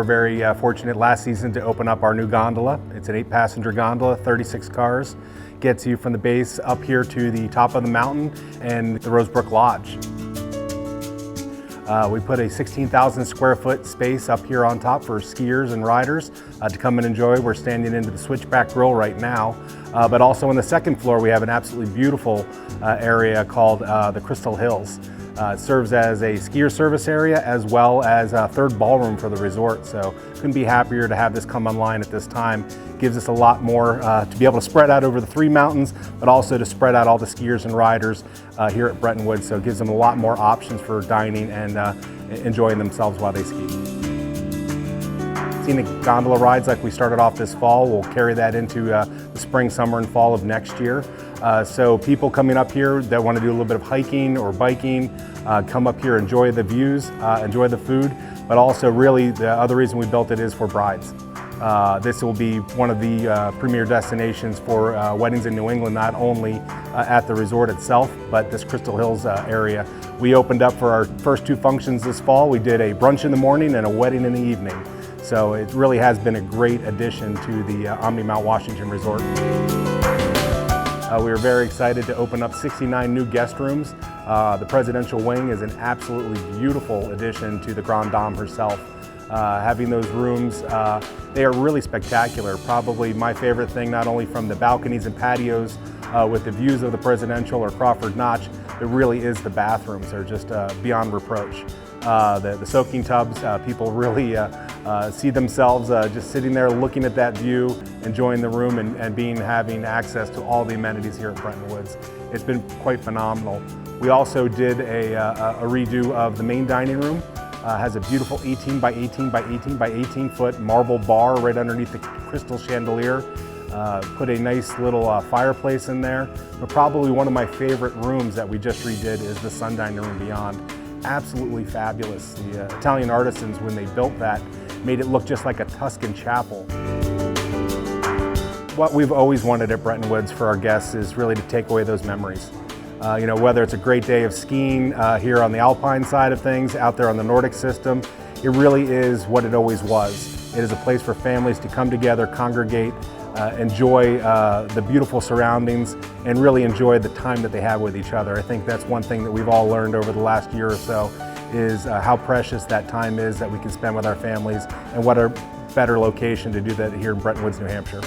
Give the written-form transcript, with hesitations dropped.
were very fortunate last season to open up our new gondola. It's an 8-passenger gondola, 36 cars. Gets you from the base up here to the top of the mountain and the Rosebrook Lodge. We put a 16,000 square foot space up here on top for skiers and riders to come and enjoy. We're standing into the Switchback Grill right now, but also on the second floor we have an absolutely beautiful area called the Crystal Hills. It serves as a skier service area as well as a third ballroom for the resort, so couldn't be happier to have this come online at this time. Gives us a lot more to be able to spread out over the 3 mountains, but also to spread out all the skiers and riders here at Bretton Woods, so it gives them a lot more options for dining and enjoying themselves while they ski. Scenic gondola rides like we started off this fall, we'll carry that into the spring, summer, and fall of next year. So people coming up here that want to do a little bit of hiking or biking, come up here, enjoy the views, enjoy the food, but also really the other reason we built it is for brides. This will be one of the premier destinations for weddings in New England, not only at the resort itself, but this Crystal Hills area. We opened up for our first 2 functions this fall. We did a brunch in the morning and a wedding in the evening. So it really has been a great addition to the Omni Mount Washington Resort. We are very excited to open up 69 new guest rooms. The presidential wing is an absolutely beautiful addition to the Grande Dame herself. Having those rooms, they are really spectacular. Probably my favorite thing, not only from the balconies and patios with the views of the presidential or Crawford Notch, it really is the bathrooms. They're just beyond reproach. The soaking tubs, people really see themselves just sitting there looking at that view, enjoying the room and having access to all the amenities here at Bretton Woods. It's been quite phenomenal. We also did a redo of the main dining room. Has a beautiful 18 by 18 by 18 by 18 foot marble bar right underneath the crystal chandelier. Put a nice little fireplace in there. But probably one of my favorite rooms that we just redid is the sun dining room beyond. Absolutely fabulous. The Italian artisans, when they built that, made it look just like a Tuscan chapel. What we've always wanted at Bretton Woods for our guests is really to take away those memories. You know, whether it's a great day of skiing here on the Alpine side of things, out there on the Nordic system, it really is what it always was. It is a place for families to come together, congregate, enjoy the beautiful surroundings, and really enjoy the time that they have with each other. I think that's one thing that we've all learned over the last year or so, is how precious that time is that we can spend with our families, and what a better location to do that here in Bretton Woods, New Hampshire.